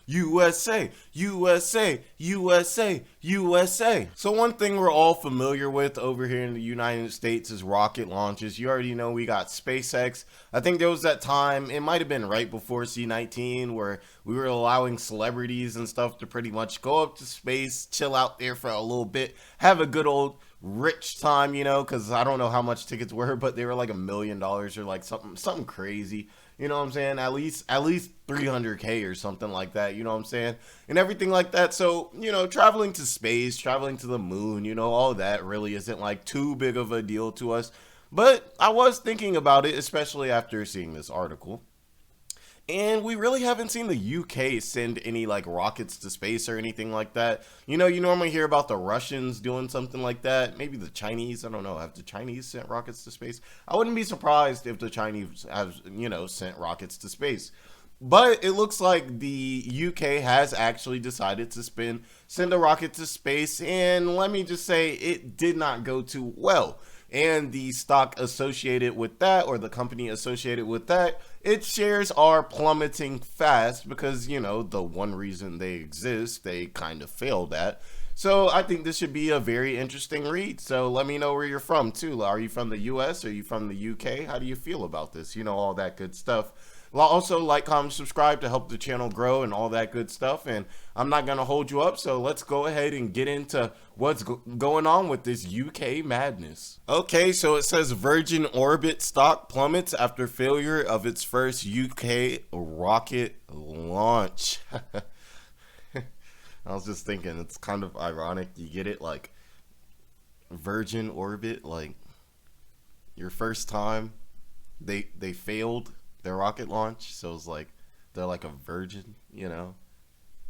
USA, USA, USA, USA. So one thing we're all familiar with over here in the United States is rocket launches. You already know we got SpaceX. I think there was that time, it might have been right before C-19, where we were allowing celebrities and stuff to pretty much go up to space, chill out there for a little bit, have a good old rich time, you know, because I don't know how much tickets were, but they were like $1 million or like something crazy. You know what I'm saying? At least 300K or something like that. You know what I'm saying? And everything like that. So, you know, traveling to space, traveling to the moon, you know, all that really isn't like too big of a deal to us. But I was thinking about it, especially after seeing this article. And we really haven't seen the UK send any like rockets to space or anything like that. You know, you normally hear about the Russians doing something like that. Maybe the Chinese, I don't know. Have the Chinese sent rockets to space? I wouldn't be surprised if the Chinese have, you know, sent rockets to space. But it looks like the UK has actually decided to send a rocket to space, and let me just say it did not go too well. And the stock associated with that, or the company associated with that, its shares are plummeting fast because, you know, the one reason they exist, they kind of failed at. So I think this should be a very interesting read. So let me know where you're from too. Are you from the US? Are you from the UK? How do you feel about this? You know, all that good stuff. Also, like, comment, subscribe to help the channel grow and all that good stuff. And I'm not going to hold you up, so let's go ahead and get into what's going on with this UK madness. Okay, so it says Virgin Orbit stock plummets after failure of its first UK rocket launch. I was just thinking, it's kind of ironic. You get it? Like, Virgin Orbit, like, your first time, they failed their rocket launch, so it's like they're like a virgin, you know,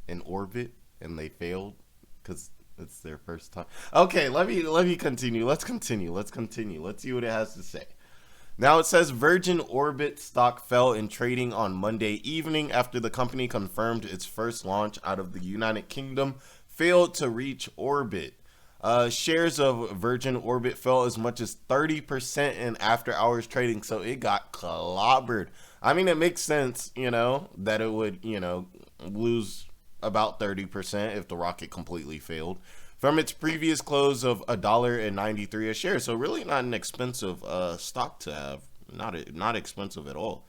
in orbit, and they failed because it's their first time. Okay, let me continue. Let's continue. Let's see what it has to say. Now it says Virgin Orbit stock fell in trading on Monday evening after the company confirmed its first launch out of the United Kingdom failed to reach orbit. Shares of Virgin Orbit fell as much as 30% in after hours trading, so it got clobbered. I mean, it makes sense, you know, that it would, you know, lose about 30% if the rocket completely failed from its previous close of $1.93 a share. So really not an expensive stock to have, not expensive at all.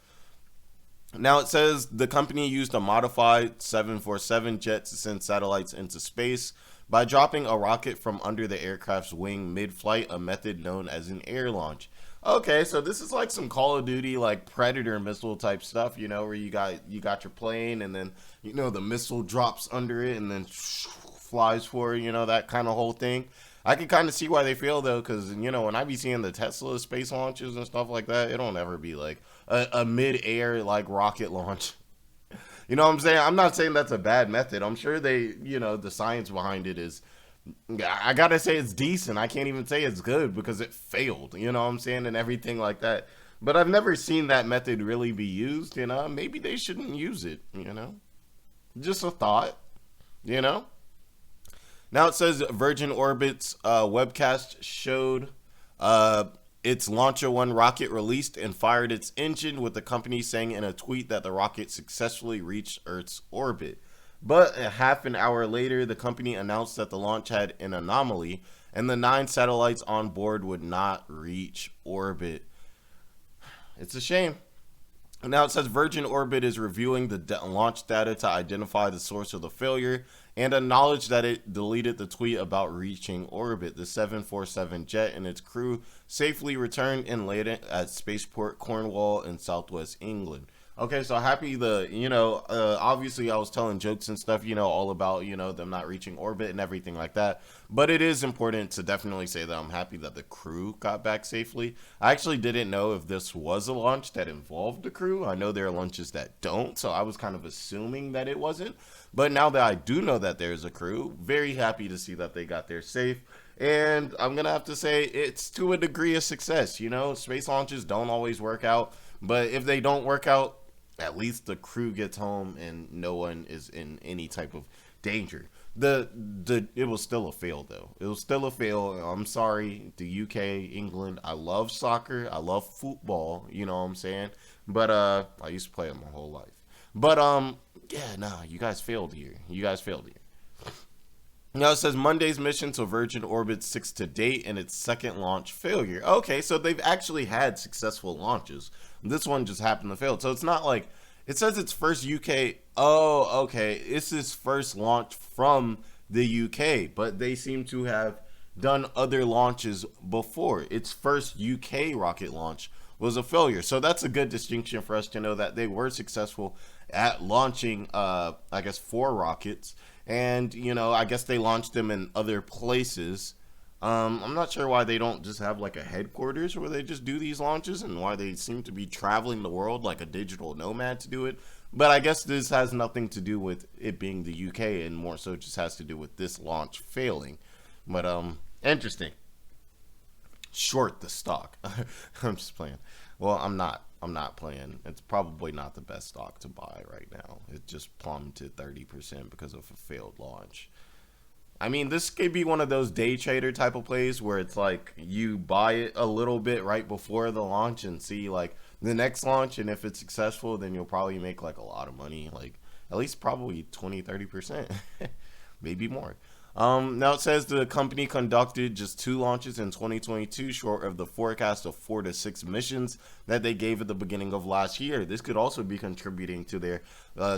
Now it says the company used a modified 747 jet to send satellites into space by dropping a rocket from under the aircraft's wing mid-flight, a method known as an air launch. Okay, so this is like some Call of Duty, like Predator missile type stuff, you know, where you got your plane and then, you know, the missile drops under it and then flies forward, you know, that kind of whole thing. I can kind of see why they fail though, because, you know, when I be seeing the Tesla space launches and stuff like that, it don't ever be like a mid-air like rocket launch. You know what I'm saying? I'm not saying that's a bad method. I'm sure they, you know, the science behind it is, I gotta say it's decent. I can't even say it's good because it failed, you know what I'm saying, and everything like that. But I've never seen that method really be used, you know? Maybe they shouldn't use it, you know? Just a thought, you know? Now it says Virgin Orbit's webcast showed its Launcher 1 rocket released and fired its engine, with the company saying in a tweet that the rocket successfully reached Earth's orbit. But a half an hour later, the company announced that the launch had an anomaly and the 9 satellites on board would not reach orbit. It's a shame. Now it says Virgin Orbit is reviewing the launch data to identify the source of the failure and acknowledged that it deleted the tweet about reaching orbit. The 747 jet and its crew safely returned and landed at Spaceport Cornwall in southwest England. Okay, so happy obviously I was telling jokes and stuff, you know, all about, you know, them not reaching orbit and everything like that. But it is important to definitely say that I'm happy that the crew got back safely. I actually didn't know if this was a launch that involved the crew. I know there are launches that don't, so I was kind of assuming that it wasn't. But now that I do know that there's a crew, very happy to see that they got there safe. And I'm going to have to say it's to a degree of success. You know, space launches don't always work out. But if they don't work out, at least the crew gets home and no one is in any type of danger. It was still a fail though. It was still a fail. I'm sorry, the UK, England. I love soccer. I love football. You know what I'm saying? But I used to play it my whole life. But yeah, nah, you guys failed here. You guys failed here. Now it says Monday's mission to Virgin Orbit 6 to date and its second launch failure. Okay, so they've actually had successful launches. This one just happened to fail. So it's not like, it says its first UK. Oh, okay. It's its first launch from the UK, but they seem to have done other launches before. Its first UK rocket launch was a failure. So that's a good distinction for us to know that they were successful at launching, I guess, 4 rockets. And, you know, I guess they launched them in other places. I'm not sure why they don't just have like a headquarters where they just do these launches, and why they seem to be traveling the world like a digital nomad to do it. But I guess this has nothing to do with it being the UK, and more so just has to do with this launch failing. But interesting. Short the stock. I'm just playing. Well, I'm not playing. It's probably not the best stock to buy right now. It just plummeted 30% because of a failed launch. I mean, this could be one of those day trader type of plays where it's like you buy it a little bit right before the launch and see like the next launch, and if it's successful, then you'll probably make like a lot of money, like at least probably 20-30%, maybe more. Now it says the company conducted just 2 launches in 2022, short of the forecast of 4 to 6 missions that they gave at the beginning of last year. This could also be contributing to their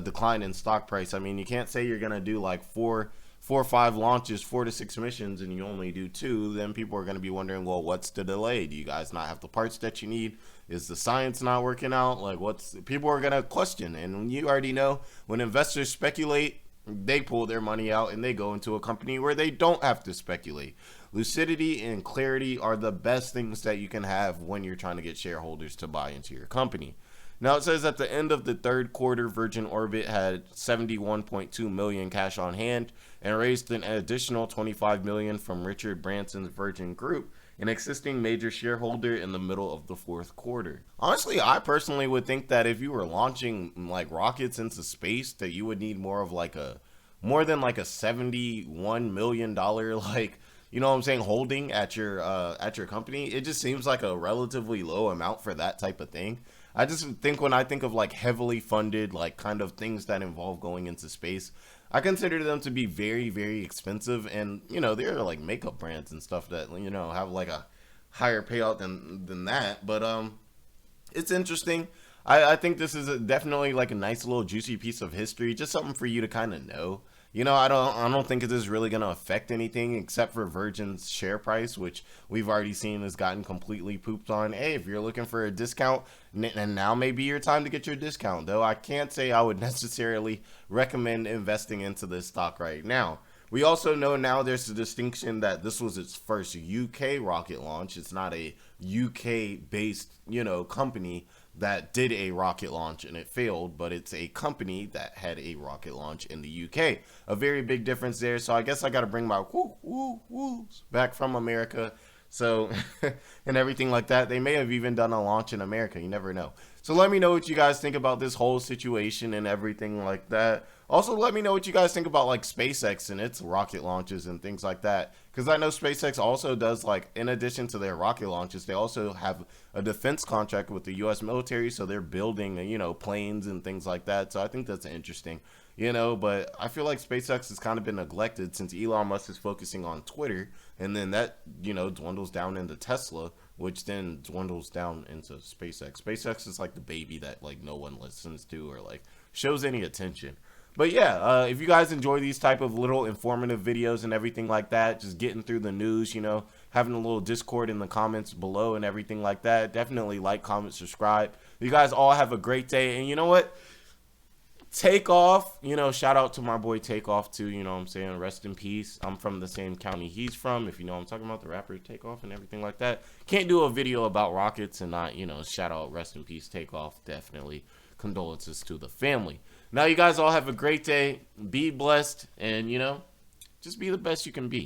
decline in stock price. I mean, you can't say you're gonna do like 4 or 5 launches, 4 to 6 missions, and you only do 2. Then people are gonna be wondering, well, what's the delay? Do you guys not have the parts that you need? Is the science not working out? Like, people are gonna question, and you already know when investors speculate, they pull their money out and they go into a company where they don't have to speculate. Lucidity and clarity are the best things that you can have when you're trying to get shareholders to buy into your company. Now it says at the end of the third quarter, Virgin Orbit had 71.2 million cash on hand and raised an additional 25 million from Richard Branson's Virgin Group, an existing major shareholder, in the middle of the fourth quarter. Honestly, I personally would think that if you were launching like rockets into space, that you would need more than like a $71 million, like, you know what I'm saying, holding at your company. It just seems like a relatively low amount for that type of thing. I just think when I think of like heavily funded, like kind of things that involve going into space, I consider them to be very, very expensive. And, you know, they're like makeup brands and stuff that, you know, have like a higher payout than that. But it's interesting. I think this is definitely like a nice little juicy piece of history, just something for you to kind of know. You know, I don't think it is really going to affect anything except for Virgin's share price, which we've already seen has gotten completely pooped on. Hey, if you're looking for a discount, and now may be your time to get your discount, though I can't say I would necessarily recommend investing into this stock right now. We also know now there's a distinction that this was its first UK rocket launch. It's not a UK based, you know, company that did a rocket launch and it failed, but it's a company that had a rocket launch in the UK. A very big difference there. So I guess I got to bring my woos back from America. So, and everything like that. They may have even done a launch in America. You never know. So let me know what you guys think about this whole situation and everything like that. Also, let me know what you guys think about like SpaceX and its rocket launches and things like that. Because I know SpaceX also does, like, in addition to their rocket launches, they also have a defense contract with the U.S. military. So they're building, you know, planes and things like that. So I think that's interesting, you know. But I feel like SpaceX has kind of been neglected since Elon Musk is focusing on Twitter. And then that, you know, dwindles down into Tesla, which then dwindles down into SpaceX. SpaceX is like the baby that like no one listens to or like shows any attention. But yeah, if you guys enjoy these type of little informative videos and everything like that, just getting through the news, you know, having a little Discord in the comments below and everything like that, definitely like, comment, subscribe. You guys all have a great day. And you know what? Takeoff, you know, shout out to my boy Takeoff too, you know what I'm saying? Rest in peace. I'm from the same county he's from, if you know what I'm talking about, the rapper Takeoff and everything like that. Can't do a video about rockets and not, you know, shout out rest in peace Takeoff. Definitely condolences to the family. Now you guys all have a great day. Be blessed and, you know, just be the best you can be.